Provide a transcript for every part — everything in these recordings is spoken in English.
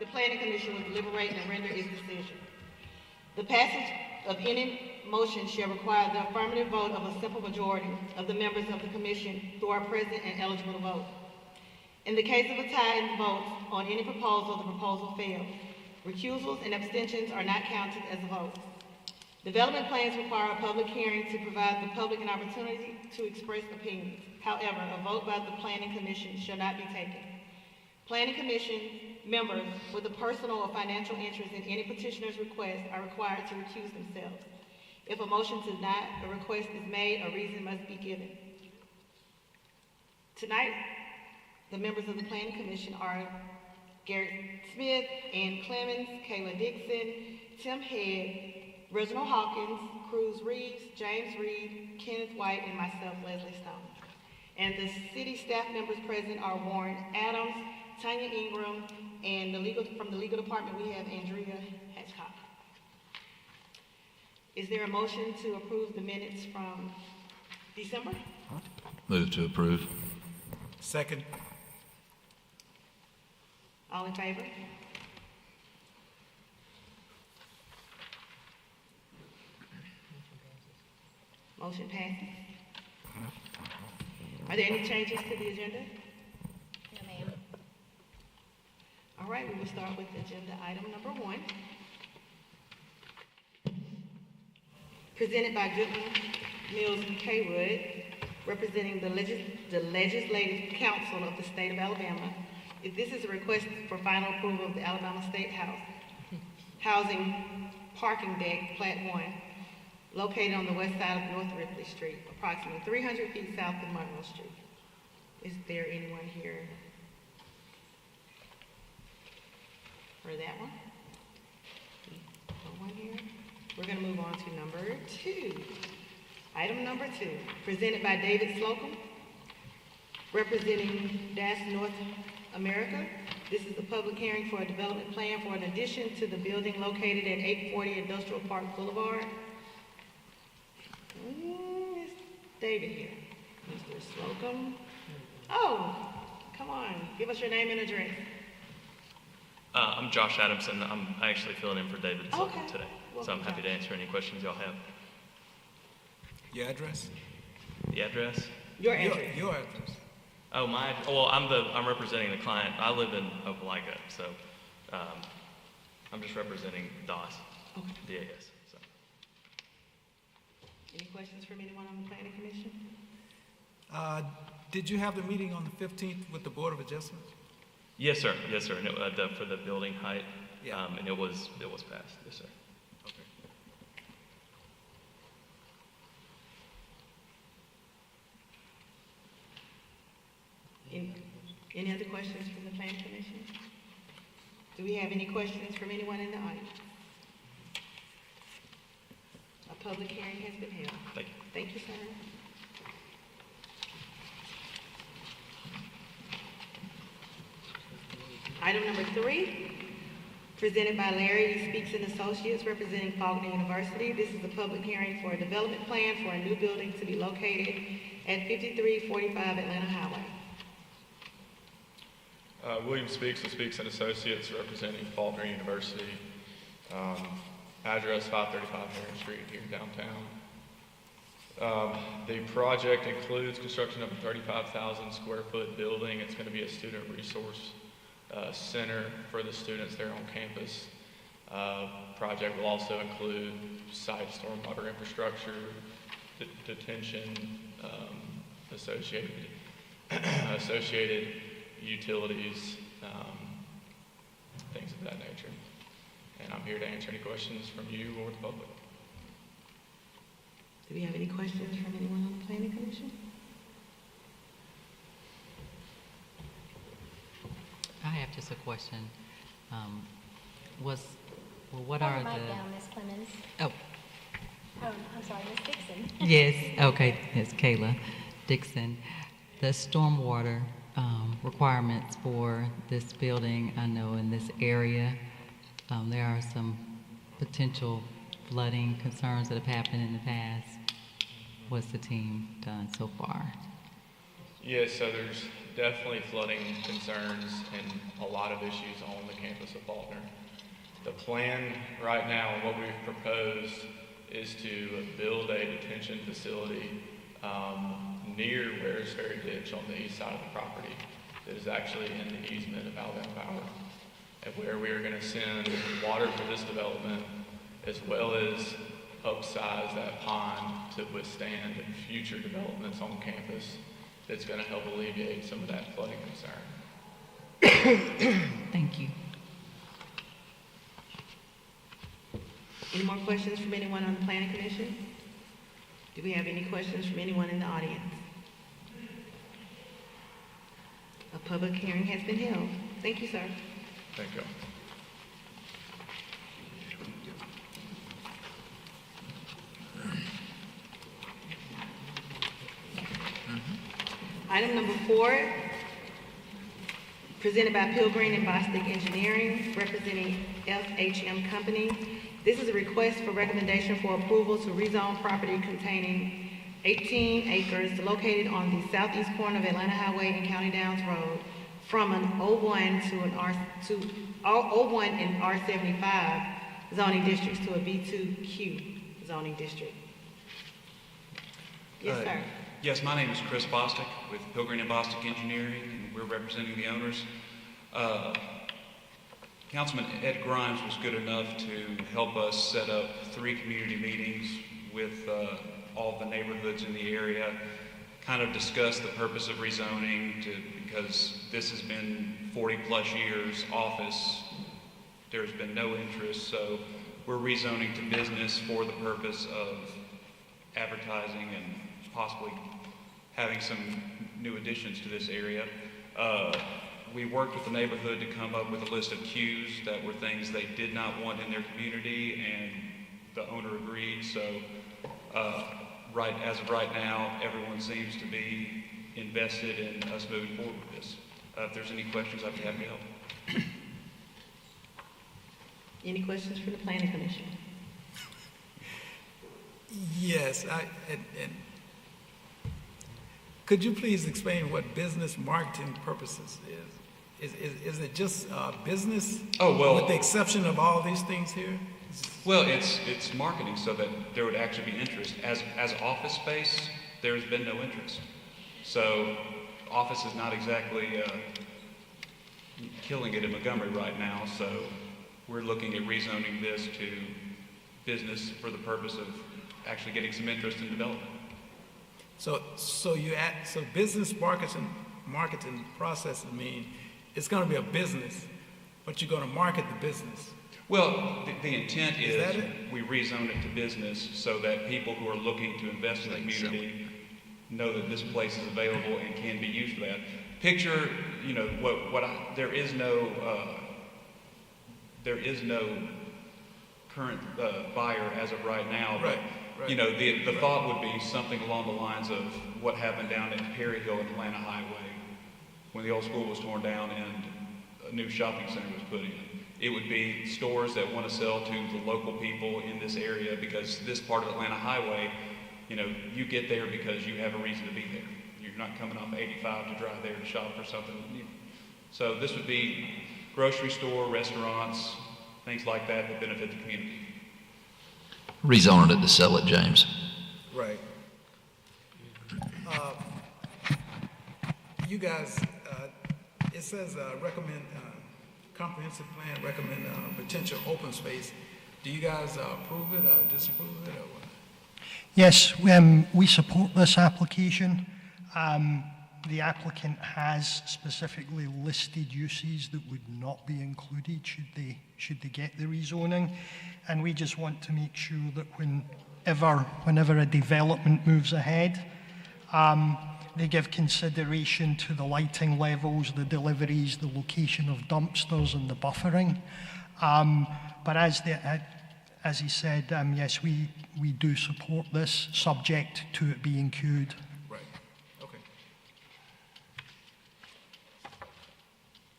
the Planning Commission will deliberate and render its decision. The passage of any motion shall require the affirmative vote of a simple majority of the members of the commission who are present and eligible to vote. In the case of a tie in votes on any proposal, the proposal fails. Recusals and abstentions are not counted as a vote. Development plans require a public hearing to provide the public an opportunity to express opinions. However, a vote by the Planning Commission shall not be taken. Planning Commission members with a personal or financial interest in any petitioner's request are required to recuse themselves. If a motion to deny a request is made, a reason must be given. Tonight, the members of the Planning Commission are Garrett Smith, Ann Clemens, Kayla Dixon, Tim Head, Reginald Hawkins, Cruz Reeves, James Reed, Kenneth White, and myself, Leslie Stone. And the city staff members present are Warren Adams, Tanya Ingram, and from the legal department we have Andrea Hatchcock. Is there a motion to approve the minutes from December? Move to approve. Second. All in favor? Motion passes. Are there any changes to the agenda? No, ma'am. All right, we will start with agenda item number 1. Presented by Goodwyn, Mills, and Cawood, representing the Legislative Council of the State of Alabama. This is a request for final approval of the Alabama State Housing Parking Deck, Plat 1, located on the west side of North Ripley Street, approximately 300 feet south of Monroe Street. Is there anyone here for that one? No one here? We're going to move on to number 2. Item number 2, presented by David Slocum, representing DAS North America. This is a public hearing for a development plan for an addition to the building located at 840 Industrial Park Boulevard. Is David here? Mr. Slocum? Oh, come on, give us your name and address. I'm Josh Adamson. I'm actually filling in for David Slocum Okay. today. Welcome, So I'm happy to Josh. answer any questions y'all have. Your address? The address? Your address. Your address. Oh, well, I'm representing the client. I live in Opelika, so I'm just representing DAS, Okay. DAS. So. Any questions from anyone on the Planning Commission? Did you have the meeting on the 15th with the Board of Adjustment? Yes, sir. Yes, sir. And for the building height, Yeah. and it was passed. Yes, sir. Okay. Any other questions from the Planning Commission? Do we have any questions from anyone in the audience? A public hearing has been held. Thank you. Thank you, sir. Item number 3, presented by Larry Speaks and Associates, representing Faulkner University. This is a public hearing for a development plan for a new building to be located at 5345 Atlanta Highway. William Speaks and Speaks and Associates, representing Faulkner University. Address 535 Marion Street here downtown. The project includes construction of a 35,000 square foot building. It's going to be a student resource center for the students there on campus. Project will also include site stormwater infrastructure, detention, associated utilities, things of that nature. And I'm here to answer any questions from you or the public. Do we have any questions from anyone on the Planning Commission? I have just a question. What Hold are the mic the? down, Ms. Clemens. Oh, I'm sorry, Ms. Dixon. yes. Okay, it's Kayla Dixon. The stormwater requirements for this building. I know in this area there are some potential flooding concerns that have happened in the past. What's the team done so far? Yes, so there's definitely flooding concerns and a lot of issues on the campus of Faulkner. The plan right now, and what we've proposed, is to build a detention facility near Ware's Ferry Ditch on the east side of the property that is actually in the easement of Alabama Power, and where we are going to send water for this development, as well as upsize that pond to withstand future developments on campus that's going to help alleviate some of that flooding concern. Thank you. Any more questions from anyone on the planning commission? Do we have any questions from anyone in the audience? A public hearing has been held. Thank you, sir. Thank you. Item number 4, presented by Pilgrim and Bostic Engineering, representing FHM Company. This is a request for recommendation for approval to rezone property containing 18 acres located on the southeast corner of Atlanta Highway and County Downs Road from an O1 to an O1 and R75 zoning districts to a B2Q zoning district. Yes, sir. Yes, my name is Chris Bostic with Pilgrim and Bostic Engineering, and we're representing the owners. Councilman Ed Grimes was good enough to help us set up 3 community meetings with all the neighborhoods in the area, kind of discuss the purpose of rezoning because this has been 40 plus years office. There's been no interest, so we're rezoning to business for the purpose of advertising and possibly having some new additions to this area. We worked with the neighborhood to come up with a list of cues that were things they did not want in their community, and the owner agreed. So as of right now, everyone seems to be invested in us moving forward with this. If there's any questions, I'd be happy to help. Any questions from the planning commission? Yes, and could you please explain what business marketing purposes is? Is it just business? Oh, well, with the exception of all these things here? Well, it's marketing so that there would actually be interest. As office space, there's been no interest. So office is not exactly killing it in Montgomery right now. So we're looking at rezoning this to business for the purpose of actually getting some interest in development. So business marketing processes mean it's going to be a business, but you're going to market the business. Well, the intent is that it? we rezone it to business so that people who are looking to invest in the community know that this place is available and can be used for that. Picture, there is no current buyer as of right now. Right. The thought would be something along the lines of what happened down at Perry Hill and Atlanta Highway when the old school was torn down and a new shopping center was put in. It would be stores that want to sell to the local people in this area, because this part of Atlanta Highway, you get there because you have a reason to be there. You're not coming off 85 to drive there to shop or something. So this would be grocery store, restaurants, things like that benefit the community. Rezoning it to sell it, James. Right. You guys, it says recommend comprehensive plan, recommend potential open space. Do you guys approve it or disapprove it or what? Yes, we support this application. The applicant has specifically listed uses that would not be included should they get the rezoning, and we just want to make sure that whenever a development moves ahead, they give consideration to the lighting levels, the deliveries, the location of dumpsters, and the buffering. But as he said, yes, we do support this, subject to it being queued. Right. Okay.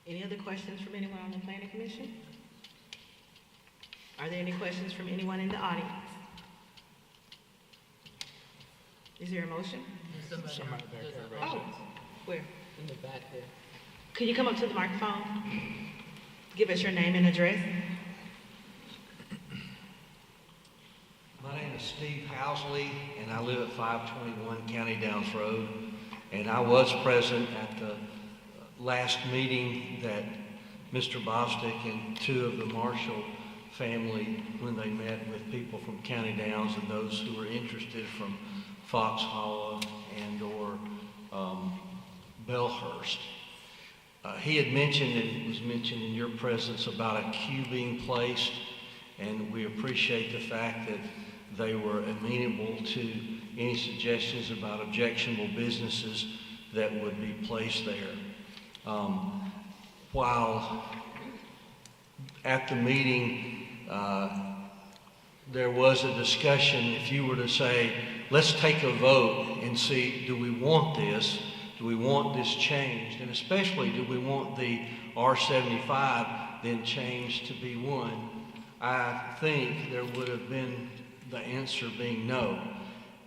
Any other questions from anyone on the planning commission? Are there any questions from anyone in the audience? Is there a motion? Oh, Where? In the back there. Could you come up to the microphone? Give us your name and address. My name is Steve Housley, and I live at 521 County Downs Road. And I was present at the last meeting that Mr. Bostic and two of the Marshall family, when they met with people from County Downs and those who were interested from Fox Hollow and or Bellhurst. He had mentioned, and it was mentioned in your presence, about a queue being placed, and we appreciate the fact that they were amenable to any suggestions about objectionable businesses that would be placed there. While at the meeting, there was a discussion, if you were to say, let's take a vote and see, do we want this? Do we want this changed? And especially, do we want the R75 then changed to B1? I think there would have been the answer being no.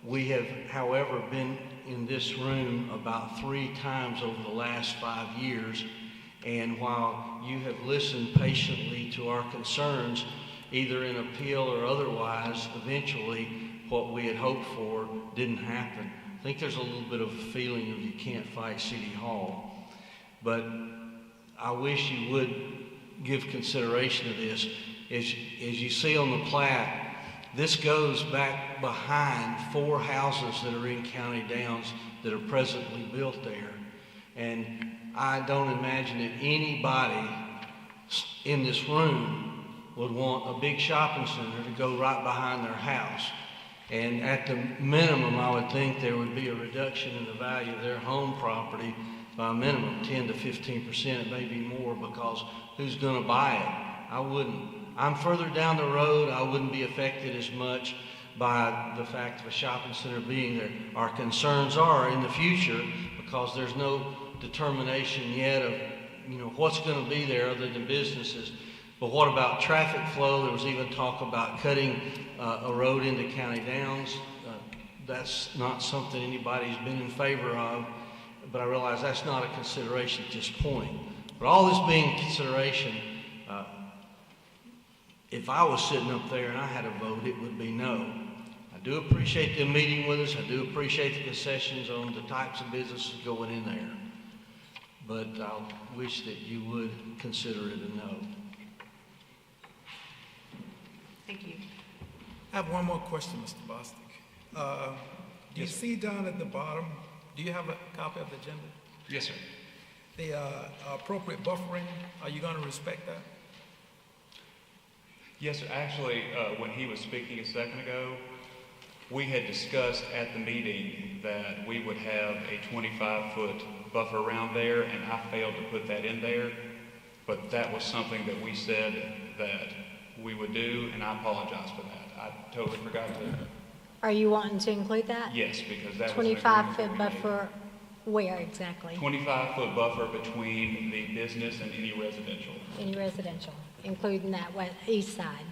We have, however, been in this room about 3 times over the last 5 years, and while you have listened patiently to our concerns, either in appeal or otherwise, eventually what we had hoped for didn't happen. I think there's a little bit of a feeling of you can't fight City Hall, but I wish you would give consideration to this. As you see on the plat, this goes back behind 4 houses that are in County Downs that are presently built there. And I don't imagine that anybody in this room would want a big shopping center to go right behind their house. And at the minimum, I would think there would be a reduction in the value of their home property by a minimum 10 to 15%, it may be more, because who's going to buy it? I wouldn't. I'm further down the road. I wouldn't be affected as much by the fact of a shopping center being there. Our concerns are in the future, because there's no determination yet of, what's going to be there other than businesses. But what about traffic flow? There was even talk about cutting a road into County Downs. That's not something anybody's been in favor of, but I realize that's not a consideration at this point. But all this being consideration, if I was sitting up there and I had a vote, it would be no. I do appreciate them meeting with us. I do appreciate the concessions on the types of businesses going in there. But I wish that you would consider it a no. Thank you. I have one more question, Mr. Bostic. Do you see down at the bottom, do you have a copy of the agenda? Yes, sir. The appropriate buffering, are you going to respect that? Yes, sir. Actually, when he was speaking a second ago, we had discussed at the meeting that we would have a 25-foot buffer around there, and I failed to put that in there. But that was something that we said that we would do, and I apologize for that. I totally forgot to. Are you wanting to include that? Yes, because that was an agreement that 25-foot we buffer, where exactly? 25-foot buffer between the business and any residential. Any residential, including that east side?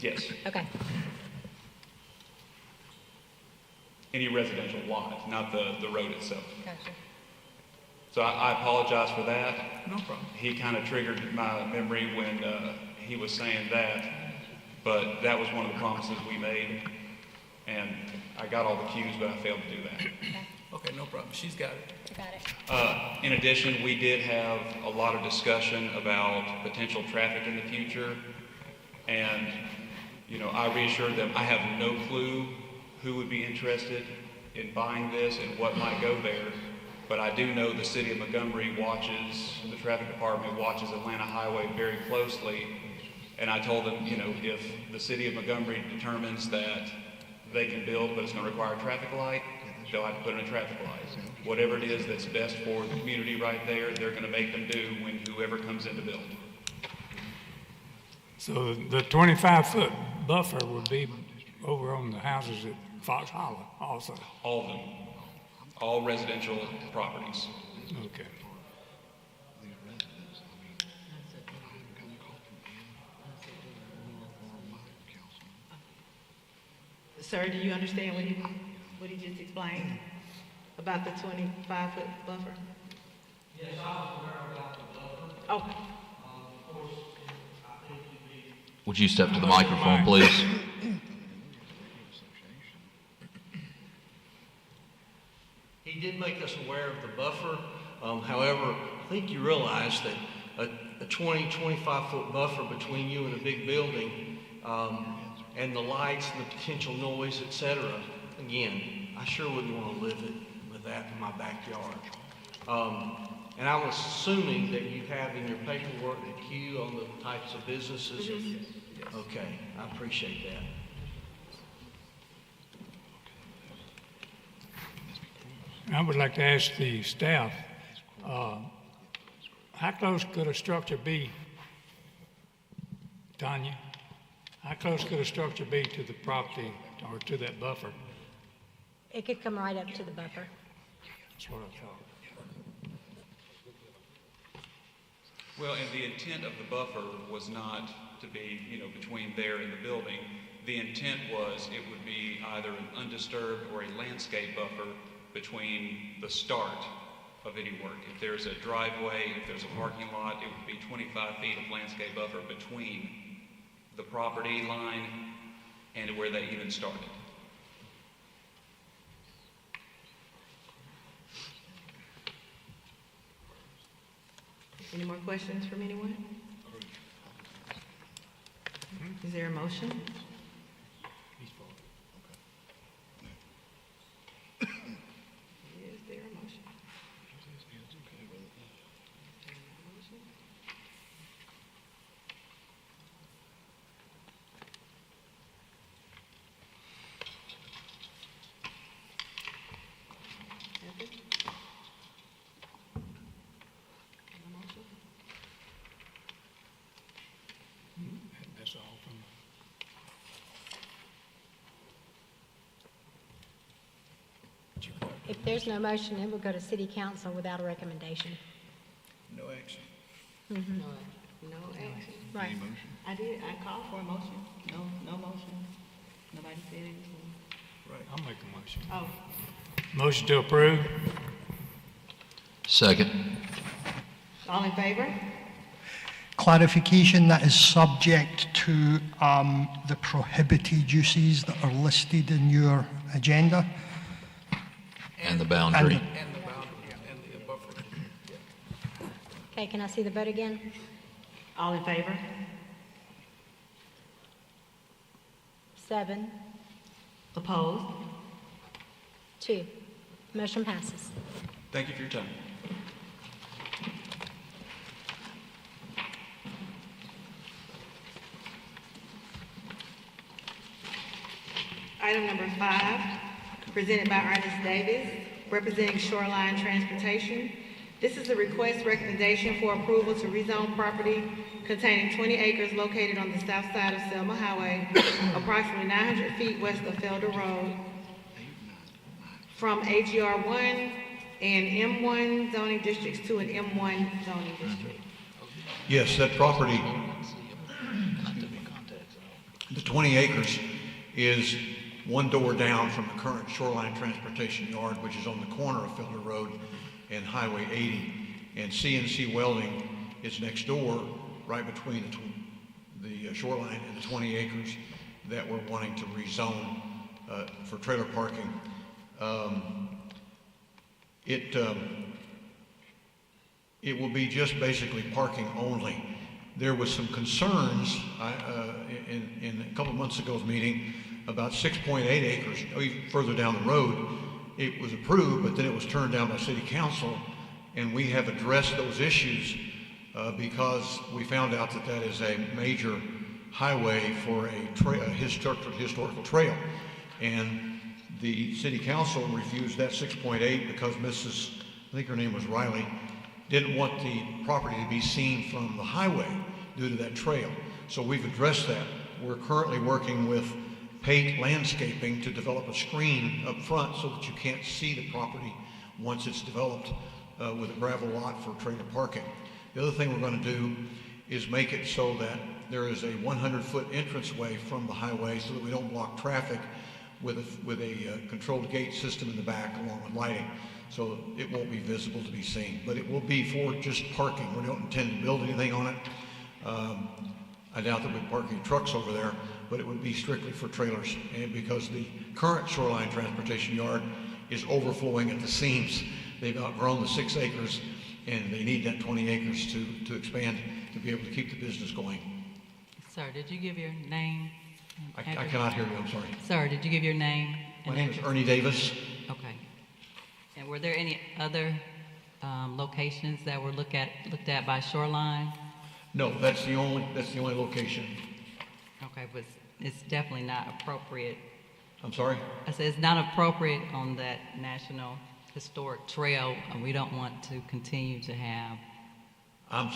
Yes. Okay. Any residential lot, not the road itself. Gotcha. So I apologize for that. No problem. He kind of triggered my memory when he was saying that, but that was one of the promises we made, and I got all the cues, but I failed to do that. Okay, no problem. She's got it. Got it. In addition, we did have a lot of discussion about potential traffic in the future, and I reassured them I have no clue who would be interested in buying this and what might go there. But I do know the city of Montgomery watches, the traffic department watches Atlanta Highway very closely. And I told them, if the city of Montgomery determines that they can build, but it's going to require a traffic light, they'll have to put in a traffic light. Whatever it is that's best for the community right there, they're going to make them do when whoever comes in to build. So the 25-foot buffer would be over on the houses at Fox Hollow also? All of them. All residential properties. Okay. Sir, do you understand what he just explained about the 25-foot buffer? Yes, I was aware about the buffer. Okay. Of course, I think you'd be. Would you step to the microphone, please? He did make us aware of the buffer. However, I think you realize that a 20, 25-foot buffer between you and a big building, and the lights and the potential noise, et cetera, again, I sure wouldn't want to live with that in my backyard. And I was assuming that you have in your paperwork the queue on the types of businesses. Okay, I appreciate that. I would like to ask the staff, how close could a structure be, Tanya? How close could a structure be to the property or to that buffer? It could come right up to the buffer. That's what I thought. Well, and the intent of the buffer was not to be, between there and the building. The intent was it would be either an undisturbed or a landscape buffer between the start of any work. If there's a driveway, if there's a parking lot, it would be 25 feet of landscape buffer between the property line and where they even started. Any more questions from anyone? Is there a motion? Is there a motion? That's all from. If there's no motion, it will go to city council without a recommendation. No action. No action. Right. I called for a motion. No motion. Nobody said anything. Right. I'll make a motion. Oh, Motion to approve? Second. all in favor? Clarification, that is subject to the prohibited uses that are listed in your agenda. And the boundary. And the boundary, and the buffer. Okay, can I see the vote again? All in favor? 7, Opposed? 2. Motion passes. Thank you for your time. Item number 5, presented by Ernest Davis, representing Shoreline Transportation. This is a request recommendation for approval to rezone property containing 20 acres located on the south side of Selma Highway, approximately 900 feet west of Felder Road, from AGR 1 and M1 zoning districts to an M1 zoning district. Yes, that property, the 20 acres, is one door down from the current Shoreline Transportation Yard, which is on the corner of Felder Road and Highway 80. And CNC Welding is next door, right between the Shoreline and the 20 acres that we're wanting to rezone for trailer parking. It will be just basically parking only. There was some concerns in a couple of months ago's meeting about 6.8 acres further down the road. It was approved, but then it was turned down by City Council, and we have addressed those issues because we found out that that is a major highway for a historical trail. And the City Council refused that 6.8 because Mrs., I think her name was Riley, didn't want the property to be seen from the highway due to that trail. So we've addressed that. We're currently working with Pate Landscaping to develop a screen up front so that you can't see the property once it's developed with a gravel lot for trailer parking. The other thing we're going to do is make it so that there is a 100-foot entranceway from the highway so that we don't block traffic with a controlled gate system in the back along with lighting. So it won't be visible to be seen, but it will be for just parking. We don't intend to build anything on it. I doubt that we'd park any trucks over there, but it would be strictly for trailers. And because the current shoreline transportation yard is overflowing at the seams, they've outgrown the 6 acres, and they need that 20 acres to expand to be able to keep the business going. Sir, did you give your name? I cannot hear you, I'm sorry. Sir, did you give your name? My name is Ernie Davis. Okay. And were there any other locations that were looked at by Shoreline? No, that's the only location. Okay, but it's definitely not appropriate. I'm sorry? I said it's not appropriate on that National Historic Trail, and we don't want to continue to have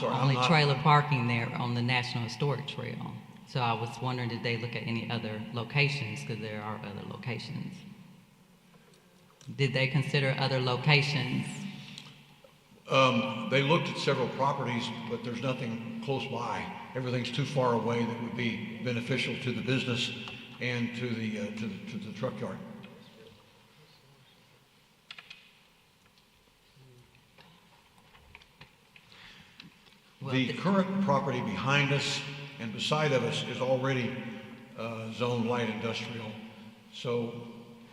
only trailer parking there on the National Historic Trail. So I was wondering, did they look at any other locations? Because there are other locations. Did they consider other locations? They looked at several properties, but there's nothing close by. Everything's too far away that would be beneficial to the business and to the truck yard. Well, the current property behind us and beside of us is already zoned light industrial. So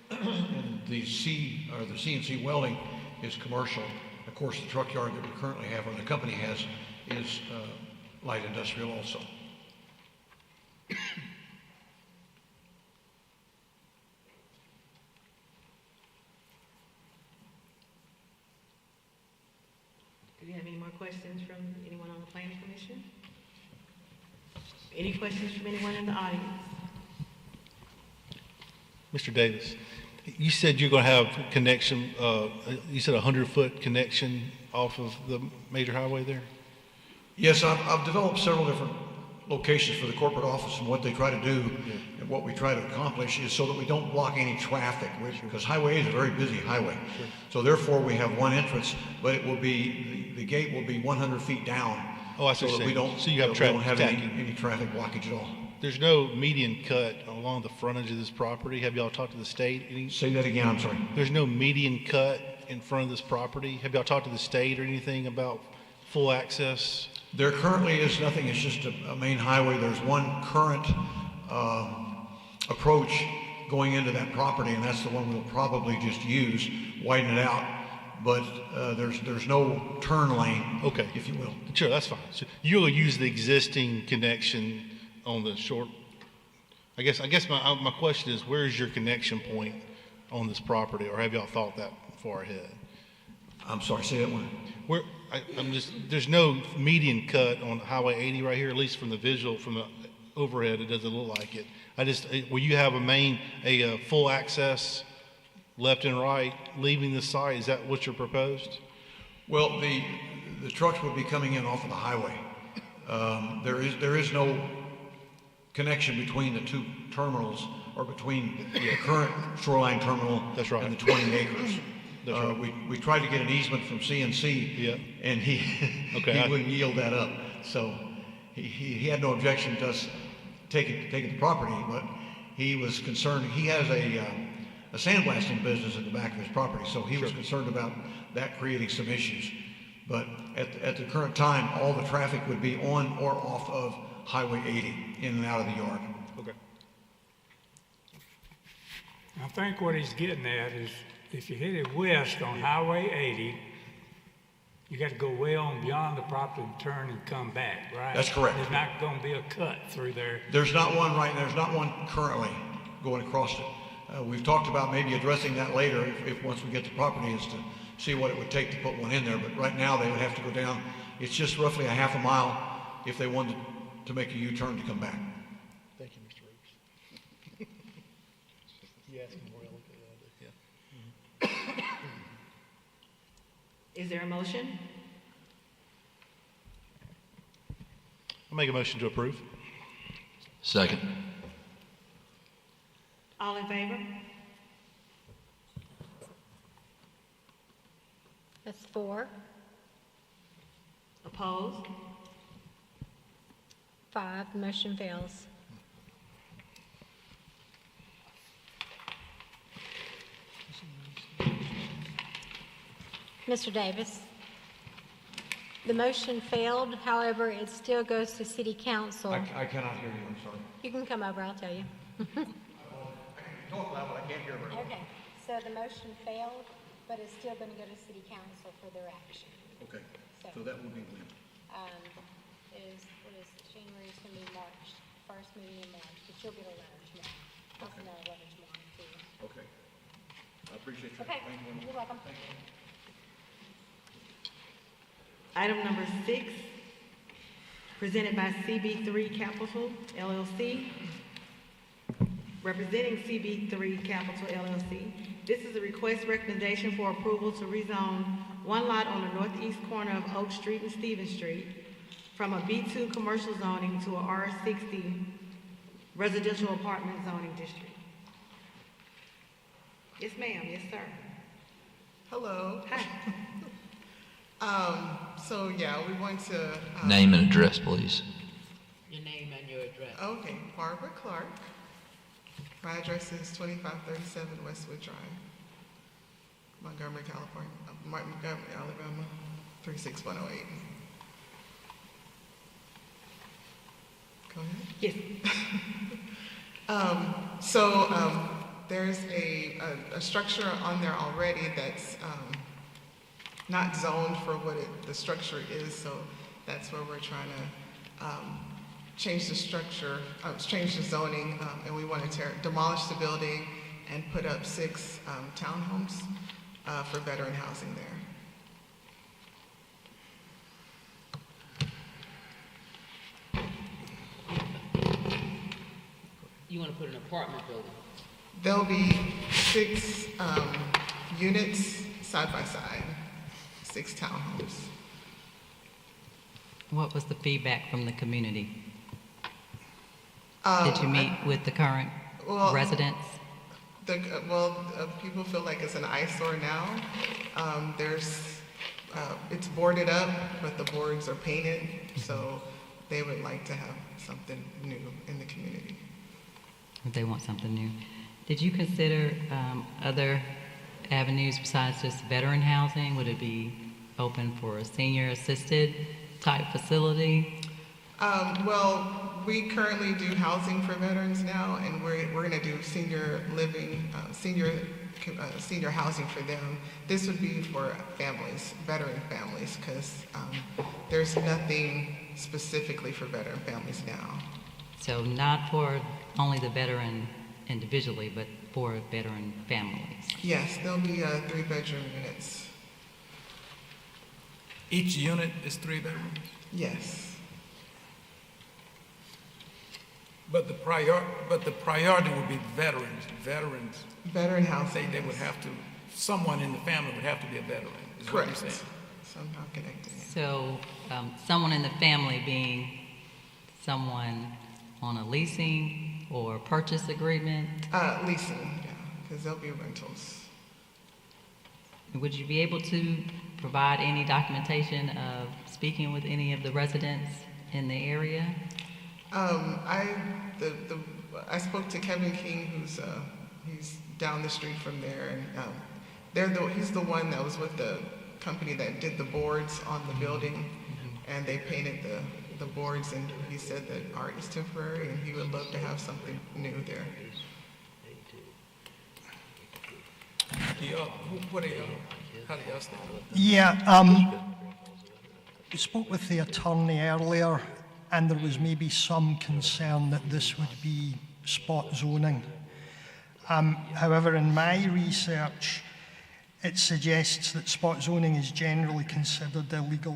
and the CNC welding is commercial. Of course, the truck yard that we currently have, or the company has, is light industrial also. Do you have any more questions from anyone on the Planning Commission? Any questions from anyone in the audience? Mr. Davis, you said you're going to have connection, you said 100-foot connection off of the major highway there? Yes, I've developed several different locations for the corporate office, and what they try to do and what we try to accomplish is so that we don't block any traffic, because Highway 8 is a very busy highway. Sure. So therefore we have one entrance, but it will be, the gate will be 100 feet down. Oh, I see. So that we don't, so you have we don't have any traffic blockage at all. There's no median cut along the frontage of this property. Have y'all talked to the state? Say that again, I'm sorry. There's no median cut in front of this property. Have y'all talked to the state or anything about full access? There currently is nothing. It's just a main highway. There's one current approach going into that property, and that's the one we'll probably just use, widen it out. But there's no turn lane, okay, if you will. Sure, that's fine. So you'll use the existing connection on the short. I guess my question is, where's your connection point on this property, or have y'all thought that far ahead? I'm sorry, say that one. There's no median cut on Highway 80 right here, at least from the visual, from the overhead, it doesn't look like it. Will you have a full access left and right leaving the site? Is that what you're proposed? Well, the trucks would be coming in off of the highway. There is no connection between the two terminals, or between the current shoreline terminal That's right. and the 20 acres. That's right. We tried to get an easement from CNC, and he wouldn't yield that up. So he had no objection to us taking the property, but he was concerned. He has a sandblasting business in the back of his property, so he was concerned about that creating some issues. But at the current time, all the traffic would be on or off of Highway 80, in and out of the yard. Okay. I think what he's getting at is, if you hit it west on Highway 80, you got to go way on beyond the property and turn and come back, right? That's correct. There's not going to be a cut through there. There's not one there's not one currently going across it. We've talked about maybe addressing that later if once we get the property, is to see what it would take to put one in there. But right now they would have to go down. It's just roughly a half a mile if they wanted to make a U-turn to come back. Thank you, Mr. Roots. You asked him more eloquently than I did. Is there a motion? I'll make a motion to approve. Second. All in favor? That's 4. Opposed? 5, motion fails. Mr. Davis, the motion failed, however, it still goes to city council. I cannot hear you, I'm sorry. You can come over, I'll tell you. I can talk loud, but I can't hear very well. Okay, so the motion failed, but it's still going to go to city council for their action. Okay, so that will be when? What is January, it's going to be March, first meeting in March, but you'll get a letter tomorrow. I'll send out a letter tomorrow too. Okay. I appreciate you. Okay, Thank you. you're welcome. Item number 6, presented by CB3 Capital LLC, representing CB3 Capital LLC. This is a request recommendation for approval to rezone one lot on the northeast corner of Oak Street and Stevens Street from a B2 commercial zoning to a R60 residential apartment zoning district. Yes, ma'am. Yes, sir. Hello. Hi. So yeah, we want to. Name and address, please. Your name and your address. Okay, Barbara Clark. My address is 2537 Westwood Drive, Montgomery, California, Montgomery, Alabama, 36108. Go ahead. Yes. There's a structure on there already that's not zoned for what the structure is, so that's where we're trying to change the structure, change the zoning, and we want to demolish the building and put up 6 townhomes for veteran housing there. You want to put an apartment building? There'll be 6 units side by side, 6 townhomes. What was the feedback from the community? Did you meet with the current residents? People feel like it's an eyesore now. It's boarded up, but the boards are painted, so they would like to have something new in the community. They want something new. Did you consider other avenues besides just veteran housing? Would it be open for a senior assisted type facility? We currently do housing for veterans now, and we're going to do senior living, senior housing for them. This would be for families, veteran families, because there's nothing specifically for veteran families now. So not for only the veteran individually, but for veteran families? Yes, there'll be 3-bedroom units. Each unit is 3 bedrooms? Yes. But the priority would be veterans. Veteran housing. They would have to, someone in the family would have to be a veteran, is what you're saying. Somehow connected. So someone in the family being someone on a leasing or purchase agreement? Leasing, yeah, because there'll be rentals. Would you be able to provide any documentation of speaking with any of the residents in the area? I spoke to Kevin King, he's down the street from there, and he's the one that was with the company that did the boards on the building, and they painted the boards, and he said that art is temporary, and he would love to have something new there. How do y'all stand? Yeah, we spoke with the attorney earlier, and there was maybe some concern that this would be spot zoning. However, in my research, it suggests that spot zoning is generally considered illegal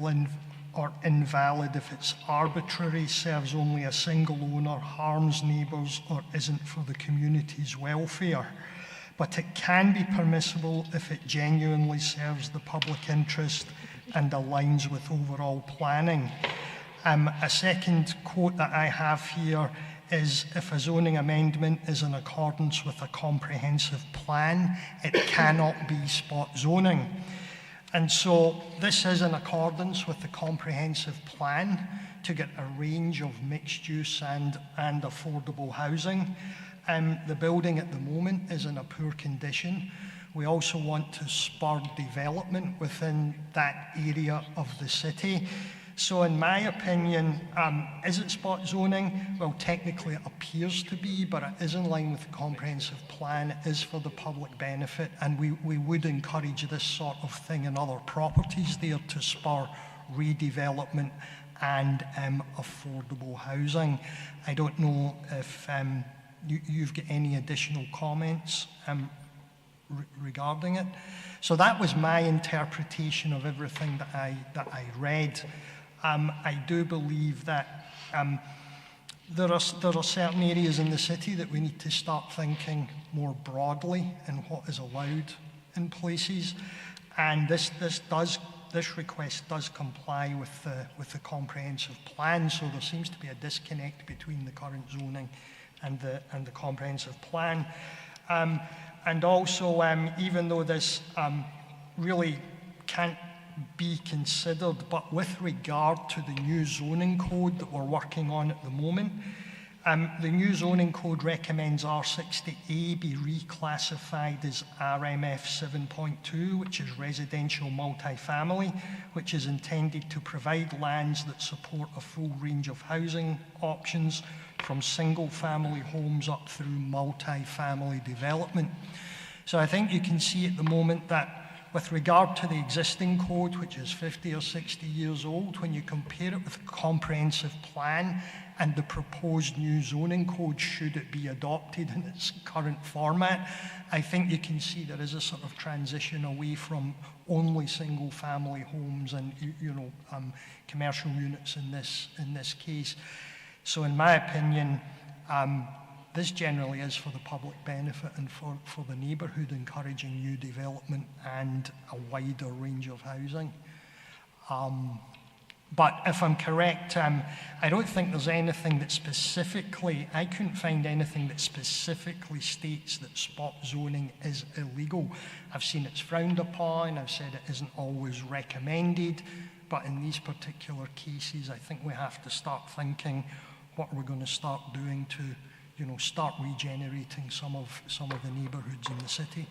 or invalid if it's arbitrary, serves only a single owner, harms neighbours, or isn't for the community's welfare. But it can be permissible if it genuinely serves the public interest and aligns with overall planning. A second quote that I have here is, if a zoning amendment is in accordance with a comprehensive plan, it cannot be spot zoning. And so this is in accordance with the comprehensive plan to get a range of mixed use and affordable housing. The building at the moment is in a poor condition. We also want to spur development within that area of the city. So in my opinion, is it spot zoning? Well, technically it appears to be, but it is in line with the comprehensive plan. It is for the public benefit, and we would encourage this sort of thing in other properties there to spur redevelopment and affordable housing. I don't know if you've got any additional comments regarding it. So that was my interpretation of everything that I read. I do believe that there are certain areas in the city that we need to start thinking more broadly in what is allowed in places, and this request does comply with the comprehensive plan. So there seems to be a disconnect between the current zoning and the comprehensive plan. And also, even though this really can't be considered, but with regard to the new zoning code that we're working on at the moment, the new zoning code recommends R60A be reclassified as RMF 7.2, which is residential multifamily, which is intended to provide lands that support a full range of housing options from single-family homes up through multi-family development. So I think you can see at the moment that with regard to the existing code, which is 50 or 60 years old, when you compare it with the comprehensive plan and the proposed new zoning code, should it be adopted in its current format, I think you can see there is a sort of transition away from only single-family homes and commercial units in this case. So in my opinion, this generally is for the public benefit and for the neighbourhood, encouraging new development and a wider range of housing. But if I'm correct, I don't think there's anything that specifically, I couldn't find anything that specifically states that spot zoning is illegal. I've seen it's frowned upon, I've said it isn't always recommended, but in these particular cases, I think we have to start thinking what we're going to start doing to start regenerating some of the neighbourhoods in the city.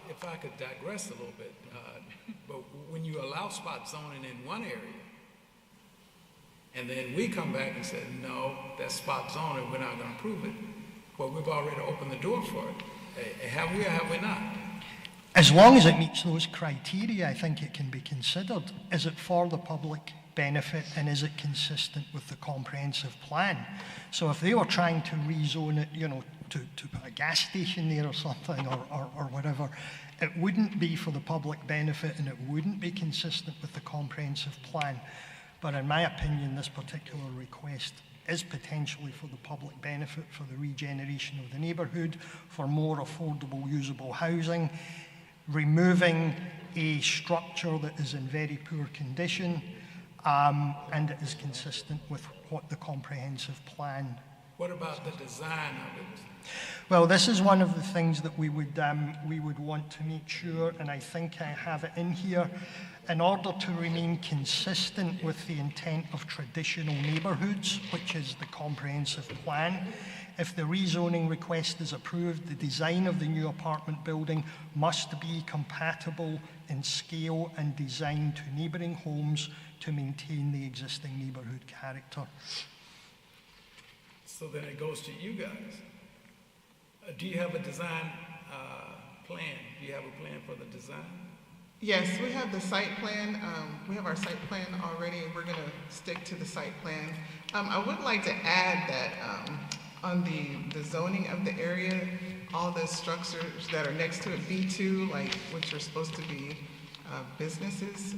If I could digress a little bit, but when you allow spot zoning in one area, and then we come back and say, no, that's spot zoning, we're not going to approve it, well, we've already opened the door for it. Have we or have we not? As long as it meets those criteria, I think it can be considered. Is it for the public benefit, and is it consistent with the comprehensive plan? So if they were trying to rezone it, to put a gas station there or something or whatever, it wouldn't be for the public benefit and it wouldn't be consistent with the comprehensive plan. But in my opinion, this particular request is potentially for the public benefit, for the regeneration of the neighbourhood, for more affordable, usable housing, removing a structure that is in very poor condition, and it is consistent with what the comprehensive plan. What about the design of it? Well, this is one of the things that we would want to make sure, and I think I have it in here, in order to remain consistent with the intent of traditional neighbourhoods, which is the comprehensive plan. If the rezoning request is approved, the design of the new apartment building must be compatible in scale and design to neighbouring homes to maintain the existing neighbourhood character. So then it goes to you guys. Do you have a design plan? Do you have a plan for the design? Yes, we have the site plan. We have our site plan already, and we're going to stick to the site plan. I would like to add that on the zoning of the area, all the structures that are next to it, B2, like which are supposed to be businesses,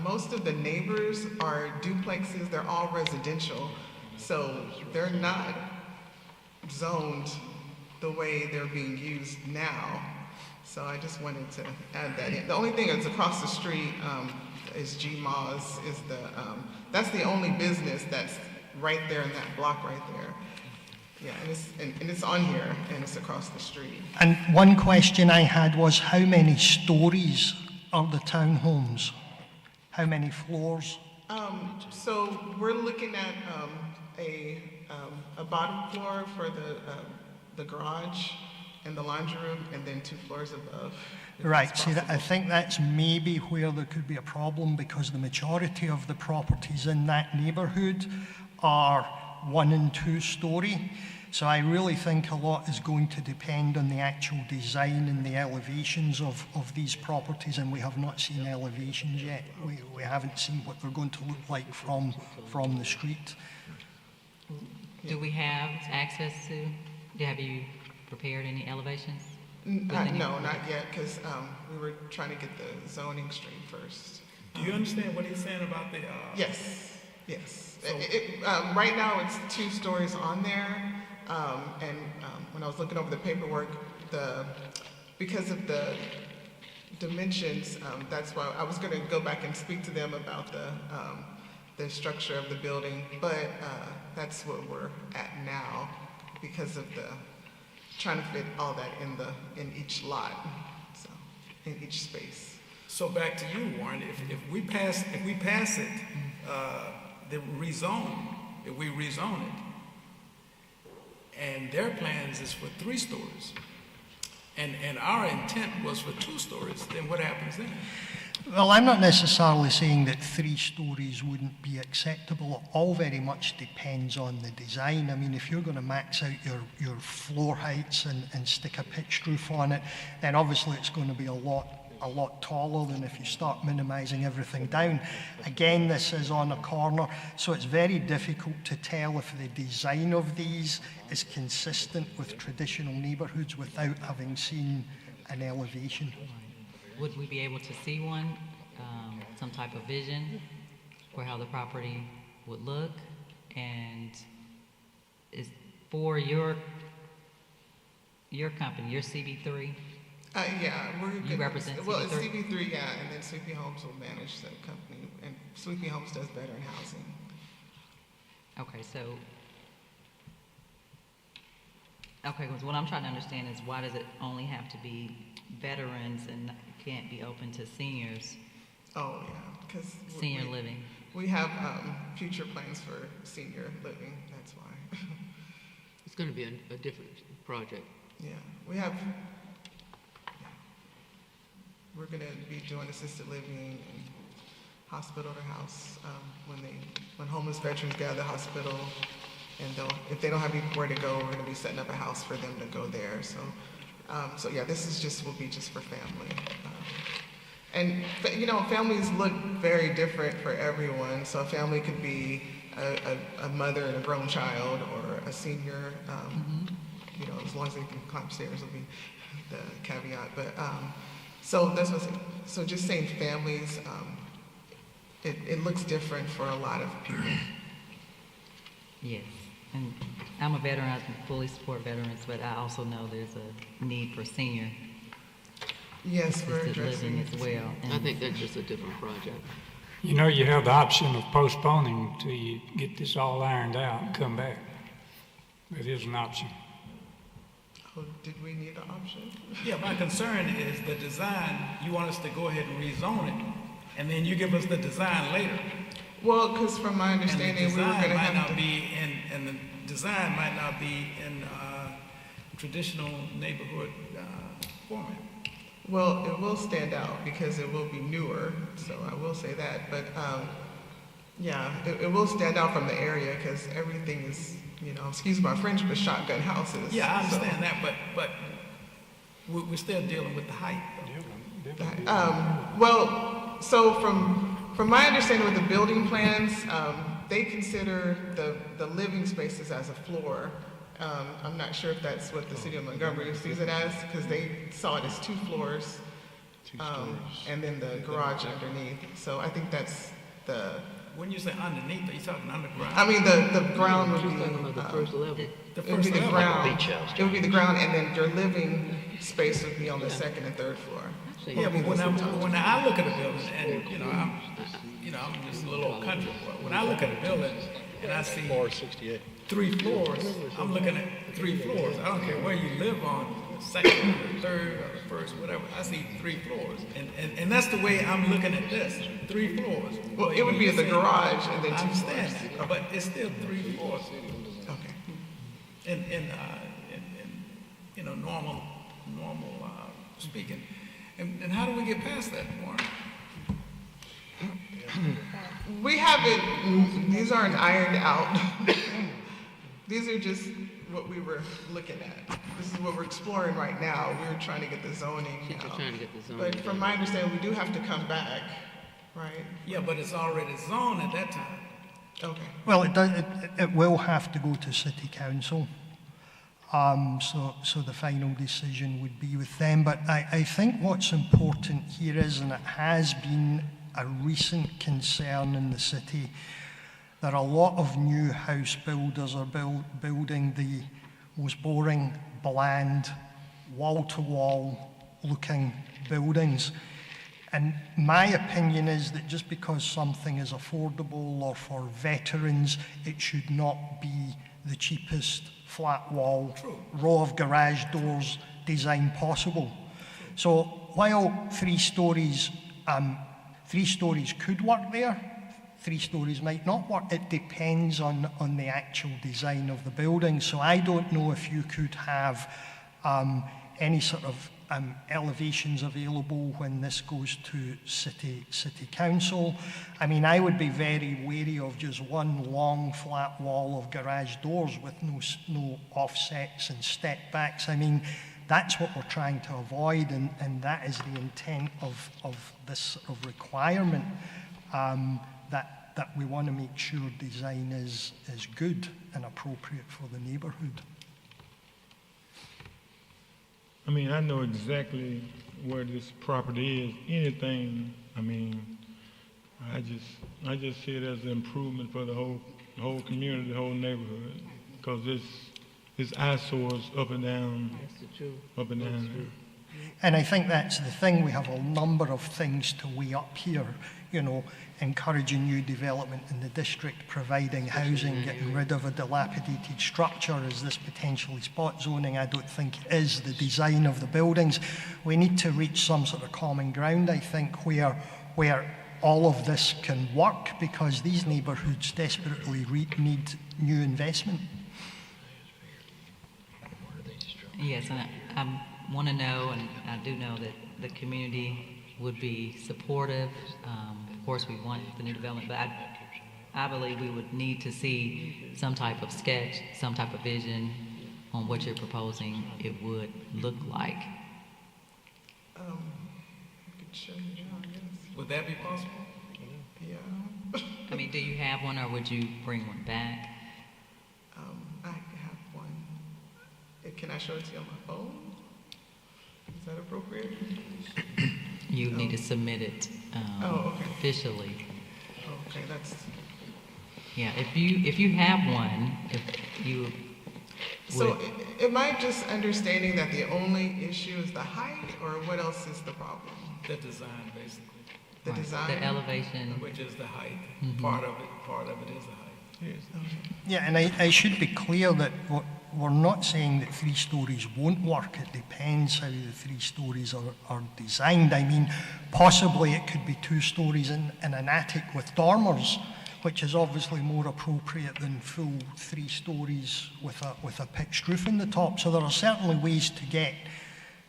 most of the neighbors are duplexes. They're all residential, so they're not zoned the way they're being used now. So I just wanted to add that in. The only thing that's across the street is G-Ma's, that's the only business that's right there in that block right there. Yeah, and it's on here, and it's across the street. And one question I had was, how many stories are the townhomes? How many floors? So we're looking at a bottom floor for the garage, and the laundry room, and then 2 floors above. if Right, that's see, I possible. think that's maybe where there could be a problem, because the majority of the properties in that neighbourhood are 1 and 2 story. So I really think a lot is going to depend on the actual design and the elevations of these properties, and we have not seen elevations yet. We haven't seen what they're going to look like from the street. Do we have access to, have you prepared any elevations? No, not yet, because we were trying to get the zoning straight first. Do you understand what he's saying about the? Yes, yes. So- Right now, it's 2 stories on there, and when I was looking over the paperwork, because of the dimensions, that's why I was going to go back and speak to them about the structure of the building, but that's what we're at now because of the trying to fit all that in each lot, so in each space. So back to you, Warren. If we pass it, the rezone, if we rezone it, and their plans is for 3 stories, and our intent was for 2 stories, then what happens then? Well, I'm not necessarily saying that 3 stories wouldn't be acceptable. It all very much depends on the design. I mean, if you're going to max out your floor heights and stick a pitched roof on it, then obviously it's going to be a lot taller than if you start minimizing everything down. Again, this is on a corner, so it's very difficult to tell if the design of these is consistent with traditional neighborhoods without having seen an elevation. Would we be able to see one, some type of vision for how the property would look? And is for your company, your CB3? Yeah, we're You gonna, represent well, it's CB3? CB3, yeah, and then Sleepy Homes will manage the company, and Sleepy Homes does better in housing. Okay, because what I'm trying to understand is why does it only have to be veterans and can't be open to seniors? Oh, yeah, because Senior living. We have future plans for senior living, that's why. It's gonna be a different project. Yeah, we have, we're gonna be doing assisted living and hospital to house, when homeless veterans get out of the hospital, and if they don't have anywhere to go, we're gonna be setting up a house for them to go there, so yeah, this will be just for family. And families look very different for everyone, so a family could be a mother and a grown child, or a senior, as long as they can climb stairs will be the caveat, but, so that's what, so just saying families, it looks different for a lot of people. Yes, and I'm a veteran, I fully support veterans, but I also know there's a need for senior Yes, we're assisted living addressing. as well. I think that's just a different project. You know, you have the option of postponing till you get this all ironed out and come back. It is an option. Oh, did we need an option? Yeah, my concern is the design. You want us to go ahead and rezone it, and then you give us the design later. Well, because from my understanding, we were going to have to. And the design might not be in traditional neighborhood format. Well, it will stand out because it will be newer, so I will say that. But yeah, it will stand out from the area because everything is, excuse my French, but shotgun houses. Yeah, I understand that, but we're still dealing with the height. Well, so from my understanding with the building plans, they consider the living spaces as a floor. I'm not sure if that's what the city of Montgomery sees it as, because they saw it as 2 floors, and then the garage underneath. So I think that's the. When you say underneath, are you talking underground? I mean, the ground would be. The first level. The It would be first the level. ground. It would be the ground, and then your living space would be on the 2nd and 3rd floor. Yeah, but when I look at a building, and I'm just a little old country boy. When I look at a building and I see 3 floors, I'm looking at 3 floors. I don't care where you live on, the 2nd or the 3rd or the 1st, whatever. I see 3 floors, and that's the way I'm looking at this. 3 floors. Well, it would be the garage and then 2 I understand floors. that, but it's still 3 floors. Okay. In normal speaking. And how do we get past that, Warren? We haven't, these aren't ironed out. These are just what we were looking at. This is what we're exploring right now. We're trying to get the zoning. Trying to get the zoning. But from my understanding, we do have to come back, right? Yeah, but it's already zoned at that time. Okay. Well, it will have to go to City Council. So the final decision would be with them. But I think what's important here is, and it has been a recent concern in the city, that a lot of new house builders are building the most boring, bland, wall-to-wall looking buildings. And my opinion is that just because something is affordable or for veterans, it should not be the cheapest flat wall, row of garage doors design possible. So while 3 stories could work there, 3 stories might not work. It depends on the actual design of the building. So I don't know if you could have any sort of elevations available when this goes to city council. I mean, I would be very wary of just one long flat wall of garage doors with no offsets and step backs. I mean, that's what we're trying to avoid, and that is the intent of this sort of requirement, that we want to make sure design is good and appropriate for the neighbourhood. I mean, I know exactly where this property is. Anything, I mean, I just see it as an improvement for the whole community, the whole neighborhood, because it's eyesores up and down, up and down. And I think that's the thing. We have a number of things to weigh up here, you know, encouraging new development in the district, providing housing, getting rid of a dilapidated structure. Is this potentially spot zoning? I don't think it is. The design of the buildings. We need to reach some sort of common ground, I think, where all of this can work, because these neighbourhoods desperately need new investment. Yes, and I want to know, and I do know that the community would be supportive. Of course, we want the new development, but I believe we would need to see some type of sketch, some type of vision on what you're proposing it would look like. I could show you now, yes. Would that be possible? Yeah. I mean, do you have one, or would you bring one back? I have one. Can I show it to you on my phone? Is that appropriate? You need to submit it officially. Okay, that's. Yeah, if you have one, if you. So, am I just understanding that the only issue is the height, or what else is the problem? The design, basically. The design. The elevation. Which is the height. Mm-hmm. Part of it is the height. Yes. Okay. Yeah, and I should be clear that we're not saying that 3 stories won't work. It depends how the 3 stories are designed. I mean, possibly it could be 2 stories in an attic with dormers, which is obviously more appropriate than full 3 stories with a pitched roof in the top. So there are certainly ways to get,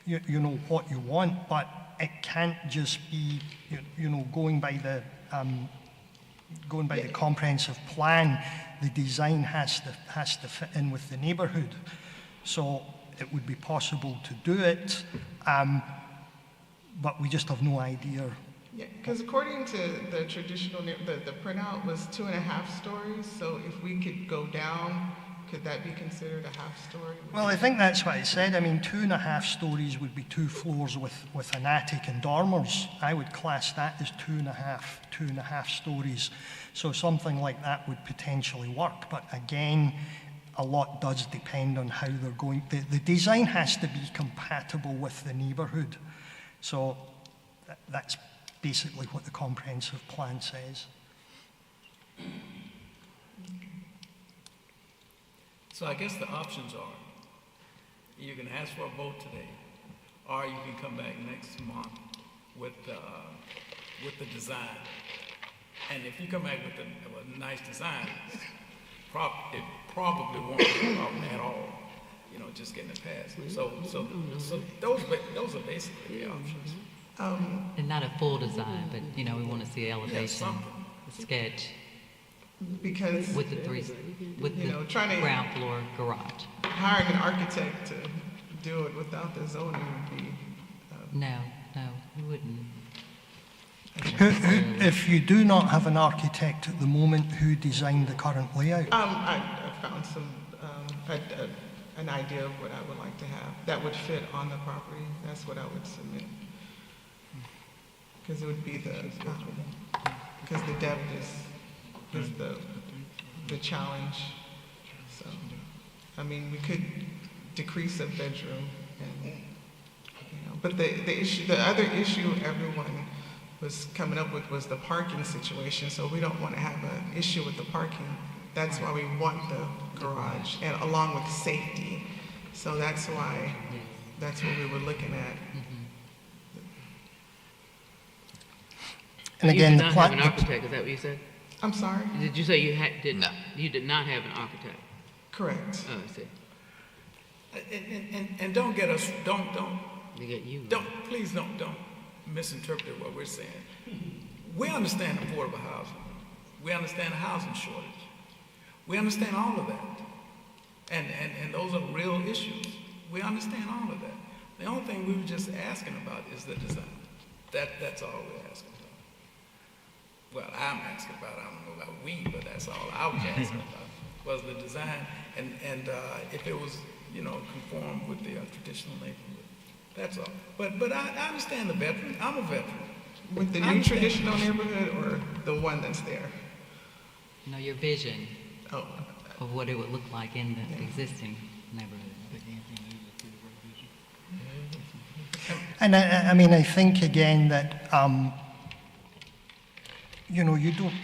you know, what you want, but it can't just be, you know, going by the comprehensive plan. The design has to fit in with the neighbourhood. So it would be possible to do it, but we just have no idea. Yeah, because according to the traditional, the printout was 2.5 stories. So if we could go down, could that be considered a half story? Well, I think that's what I said. I mean, 2.5 stories would be 2 floors with an attic and dormers. I would class that as 2.5 stories. So something like that would potentially work. But again, a lot does depend on how they're going. The design has to be compatible with the neighbourhood. So that's basically what the comprehensive plan says. So I guess the options are, you can ask for a vote today, or you can come back next month with the design. And if you come back with a nice design, it probably won't be a problem at all. you know, just getting it passed. So those are basically the options. And not a full design, but, you know, we want to see elevation, a sketch. Because with the three, with you the know, trying to ground floor garage. hiring an architect to do it without the zoning would be. No, we wouldn't. If you do not have an architect at the moment, who designed the current layout? I found some an idea of what I would like to have that would fit on the property. That's what I would submit. Because it would be because the depth is the challenge. So, I mean, we could decrease a bedroom, and you know, but the other issue everyone was coming up with was the parking situation. So we don't want to have an issue with the parking. That's why we want the garage, and along with safety. So that's why that's what we were looking at. And again, you the did not have an architect. Is that what you said? I'm sorry? Did you say you you did not have an architect? Correct. Oh, I see. And don't get us, They get you. Please don't misinterpret what we're saying. We understand affordable housing. We understand the housing shortage. We understand all of that. And those are real issues. We understand all of that. The only thing we were just asking about is the design. That's all we're asking about. Well, I'm asking about, I don't know about we, but that's all I was asking about, was the design and if it was, you know, conformed with the traditional neighborhood. That's all. But I understand the veteran. I'm a veteran. With the new traditional neighborhood or the one that's there? You know, your vision of what it would look like in the existing neighborhood. And I mean, I think again that, you know, you don't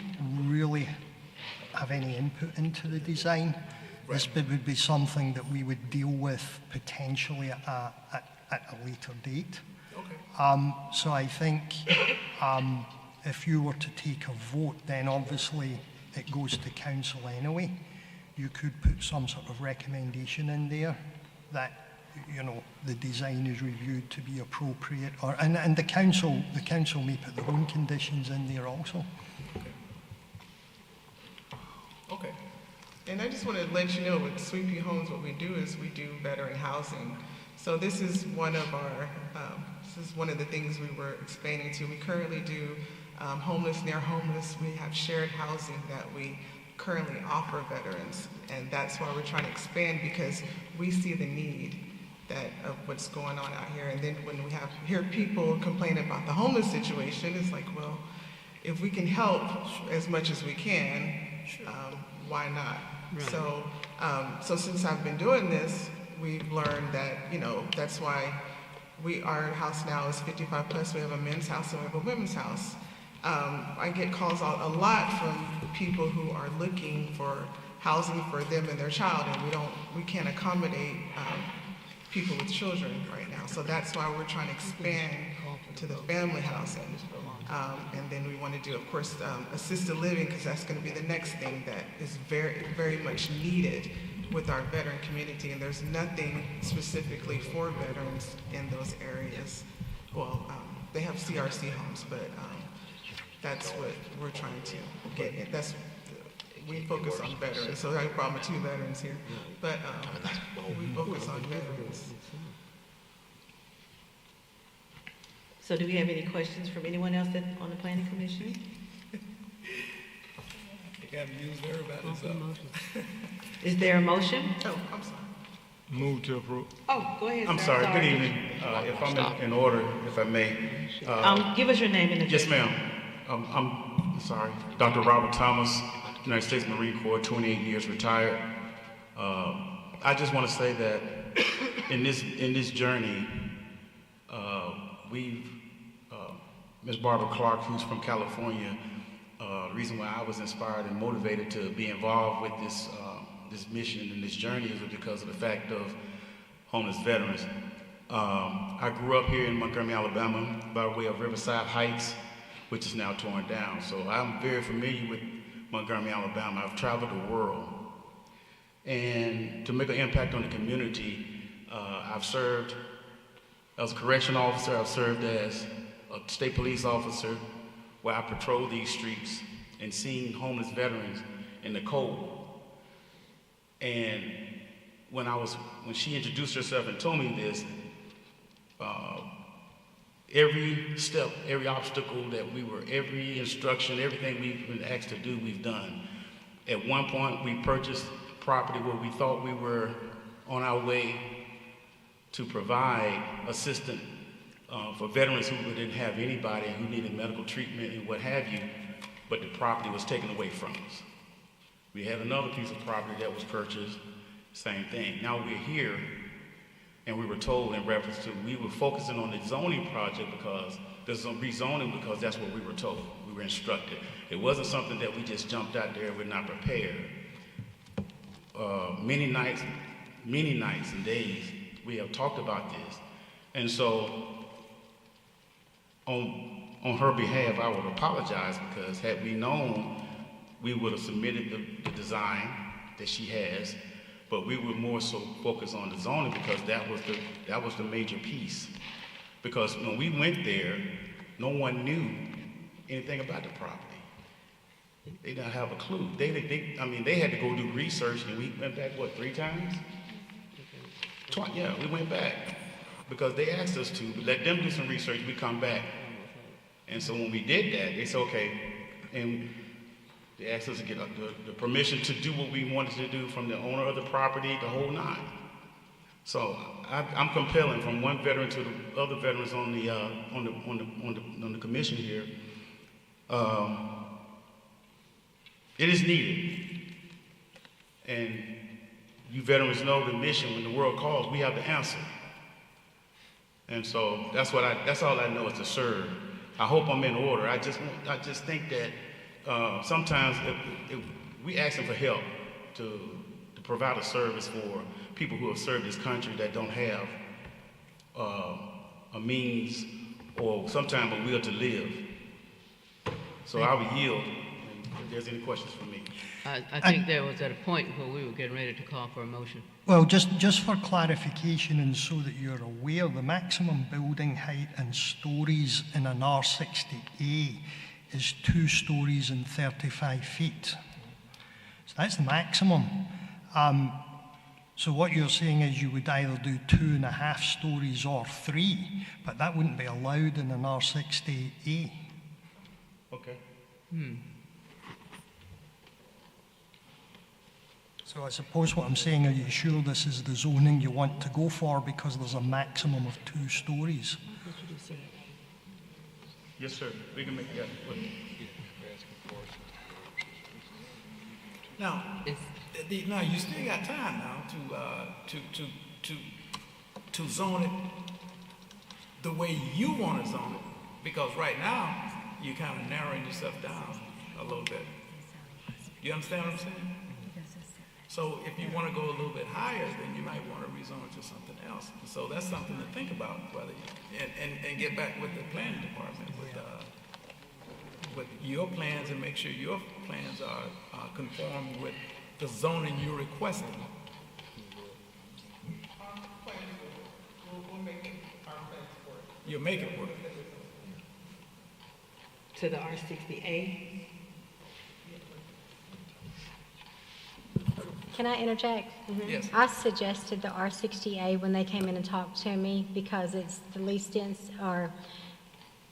really have any input into the design. This would be something that we would deal with potentially at a later date. Okay. So I think if you were to take a vote, then obviously it goes to council anyway. You could put some sort of recommendation in there that, you know, the design is reviewed to be appropriate, or and the council may put their own conditions in there also. Okay. And I just want to let you know with Sweepy Homes, what we do is we do veteran housing. So this is one of our, this is one of the things we were expanding to. We currently do homeless, near homeless. We have shared housing that we currently offer veterans. And that's why we're trying to expand, because we see the need of what's going on out here. And then when we hear people complain about the homeless situation, it's like, well, if we can help as much as we can, why not? Right. So since I've been doing this, we've learned that, you know, that's why our house now is 55 plus. We have a men's house and we have a women's house. I get calls a lot from people who are looking for housing for them and their child, and we can't accommodate people with children right now. So that's why we're trying to expand to the family housing. And then we want to do, of course, assisted living, because that's going to be the next thing that is very, very much needed with our veteran community. And there's nothing specifically for veterans in those areas. Well, they have CRC homes, but that's what we're trying to get. We focus on veterans, so I brought my 2 veterans here. But we focus on veterans. So do we have any questions from anyone else on the planning commission? You gotta use everybody's up. Is there a motion? Oh, I'm sorry. Move to approve. Oh, go ahead, I'm sir. sorry, good evening. If I'm in order, if I may. Give us your name and address. Yes, ma'am. I'm sorry, Dr. Robert Thomas, United States Marine Corps, 28 years retired. I just want to say that in this journey, Ms. Barbara Clark, who's from California, the reason why I was inspired and motivated to be involved with this mission and this journey is because of the fact of homeless veterans. I grew up here in Montgomery, Alabama, by way of Riverside Heights, which is now torn down. So I'm very familiar with Montgomery, Alabama. I've traveled the world. and to make an impact on the community. I've served as a correction officer, I've served as a state police officer, where I patrol these streets and seen homeless veterans in the cold. And when she introduced herself and told me this, every step, every obstacle every instruction, everything we've been asked to do, we've done. At one point, we purchased property where we thought we were on our way to provide assistance for veterans who didn't have anybody, who needed medical treatment and what have you, but the property was taken away from us. We had another piece of property that was purchased, same thing. Now we're here, and we were told in reference to, we were focusing on the zoning project because there's some rezoning, because that's what we were told. We were instructed. It wasn't something that we just jumped out there, we're not prepared. Many nights and days, we have talked about this. And so, on her behalf, I would apologize, because had we known, we would have submitted the design that she has, but we were more so focused on the zoning, because that was the major piece. Because when we went there, no one knew anything about the property. They didn't have a clue. They had to go do research, and we went back, 3 times? Yeah, we went back, because they asked us to, let them do some research, we come back. And so when we did that, they said, okay, and they asked us to get the permission to do what we wanted to do from the owner of the property, the whole 9. So I'm compelling from one veteran to the other veterans on the commission here. It is needed, and you veterans know the mission. When the world calls, we have the answer. And so that's all I know is to serve. I hope I'm in order. I just think that sometimes we ask them for help to provide a service for people who have served this country that don't have a means or sometimes a will to live. So I will yield. If there's any questions for me. I think there was at a point where we were getting ready to call for a motion. Well, just for clarification and so that you're aware, the maximum building height and stories in an R60A is 2 stories and 35 feet. So that's the maximum. So what you're saying is you would either do 2.5 stories or 3, but that wouldn't be allowed in an R60A. Okay. So I suppose what I'm saying, are you sure this is the zoning you want to go for, because there's a maximum of 2 stories? Yes, sir. We can make that. Now, you still got time now to zone it the way you want to zone it, because right now you're kind of narrowing yourself down a little bit. You understand what I'm saying? So if you want to go a little bit higher, then you might want to rezone it to something else. So that's something to think about, and get back with the planning department with your plans, and make sure your plans are conformed with the zoning you're requesting. We'll make our plans work. You'll make it work. To the R60A. Can I interject? Yes. I suggested the R60A when they came in and talked to me, because it's the least dense, or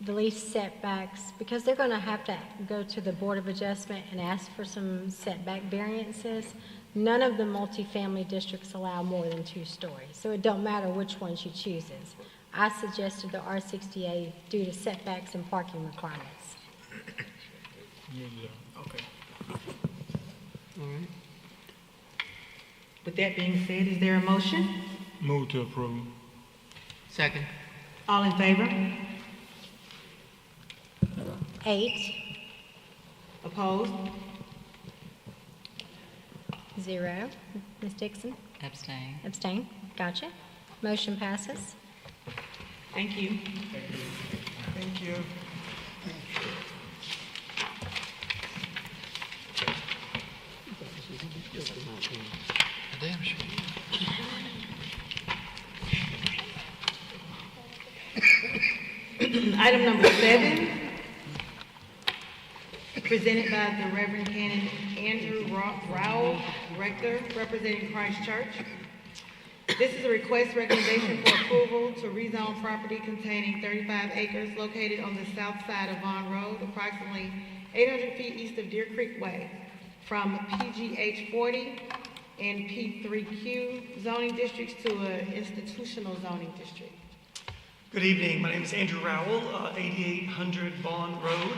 the least setbacks, because they're going to have to go to the Board of Adjustment and ask for some setback variances. None of the multifamily districts allow more than 2 stories, so it don't matter which one she chooses. I suggested the R60A due to setbacks and parking requirements. Okay. All right. With that being said, is there a motion? Move to approve. Second. All in favor? 8, Opposed? 0. Ms. Dixon? Abstain. Abstain. Gotcha. Motion passes. Thank you. Thank you. Item number 7, presented by the Reverend Canon Andrew Rowell, Rector, representing Christ Church. This is a request recommendation for approval to rezone property containing 35 acres located on the south side of Vaughn Road, approximately 800 feet east of Deer Creek Way, from PGH 40 and P3Q zoning districts to an institutional zoning district. Good evening. My name is Andrew Rowell, 8800 Vaughn Road.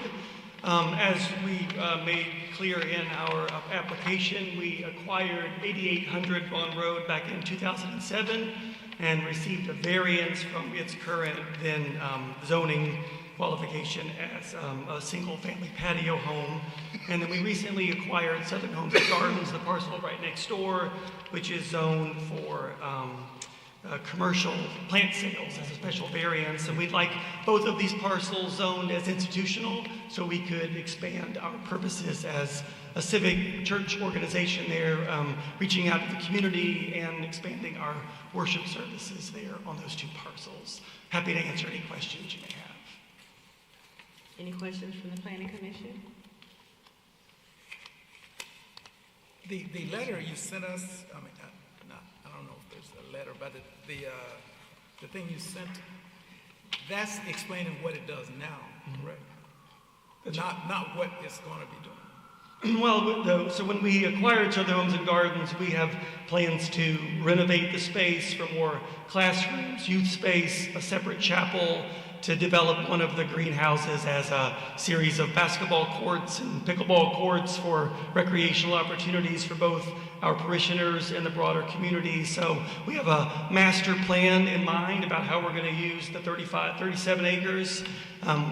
As we made clear in our application, we acquired 8800 Vaughn Road back in 2007 and received a variance from its current then zoning qualification as a single-family patio home. And then we recently acquired Southern Homes and Gardens, the parcel right next door, which is zoned for commercial plant sales as a special variance. And we'd like both of these parcels zoned as institutional so we could expand our purposes as a civic church organization there, reaching out to the community and expanding our worship services there on those two parcels. Happy to answer any questions you may have. Any questions from the Planning Commission? The letter you sent us, I mean, I don't know if there's a letter, but the thing you sent, that's explaining what it does now, correct? Not what it's going to be doing. Well, so when we acquired Southern Homes and Gardens, we have plans to renovate the space for more classrooms, youth space, a separate chapel, to develop one of the greenhouses as a series of basketball courts and pickleball courts for recreational opportunities for both our parishioners and the broader community. So we have a master plan in mind about how we're going to use the 37 acres.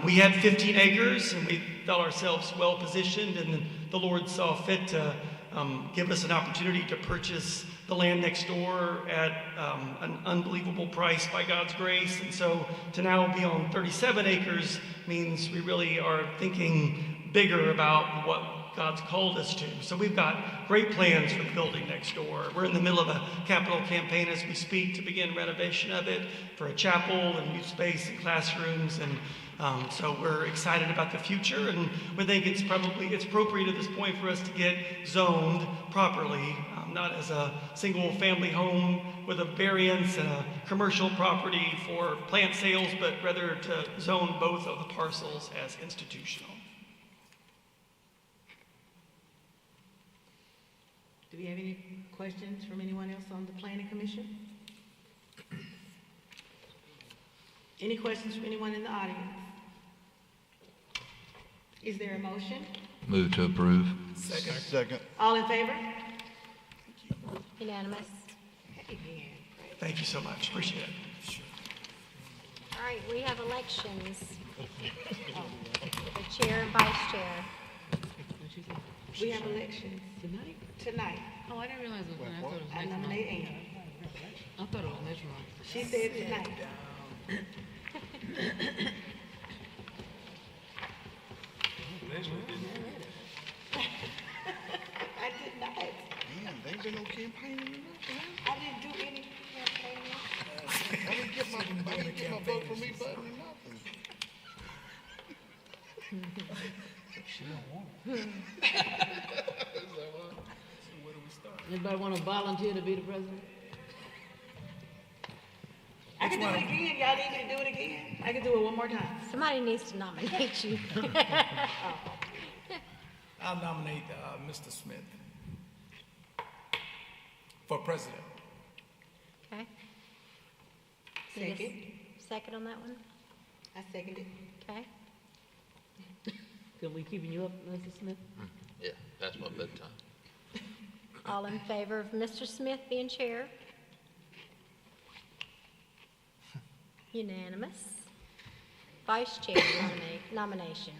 We had 15 acres and we felt ourselves well positioned, and the Lord saw fit to give us an opportunity to purchase the land next door at an unbelievable price by God's grace. And so to now be on 37 acres means we really are thinking bigger about what God's called us to. So we've got great plans for the building next door. We're in the middle of a capital campaign as we speak to begin renovation of it for a chapel and youth space and classrooms. And so we're excited about the future, and we think it's appropriate at this point for us to get zoned properly, not as a single family home with a variance and a commercial property for plant sales, but rather to zone both of the parcels as institutional. Do we have any questions from anyone else on the Planning Commission? Any questions from anyone in the audience? Is there a motion? Move to approve. Second. All in favor? Unanimous. Thank you so much. Appreciate it. All right, we have elections. The chair and vice chair. We have elections tonight. Oh, I didn't realize it was tonight. I thought it was I next nominate month. Amy. I thought it was next month. She said tonight. I did not. Man, there ain't been no campaigning. I didn't do any campaigning. I didn't get my vote for me button or nothing. She don't want it. Anybody want to volunteer to be the president? I can do it again. Y'all need me to do it again? I can do it one more time. Somebody needs to nominate you. I'll nominate Mr. Smith for president. Okay. Second. Second on that one? I second it. Okay. Are we keeping you up, Mr. Smith? Yeah, that's my bedtime. All in favor of Mr. Smith being chair? Unanimous. Vice chair nomination.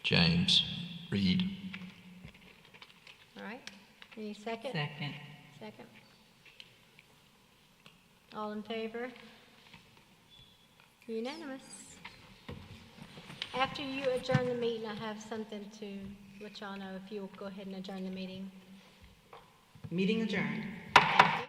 James Reed. All right. Any second? Second. Second. All in favor? Unanimous. After you adjourn the meeting, I have something to let y'all know if you'll go ahead and adjourn the meeting. Meeting adjourned. Thank you.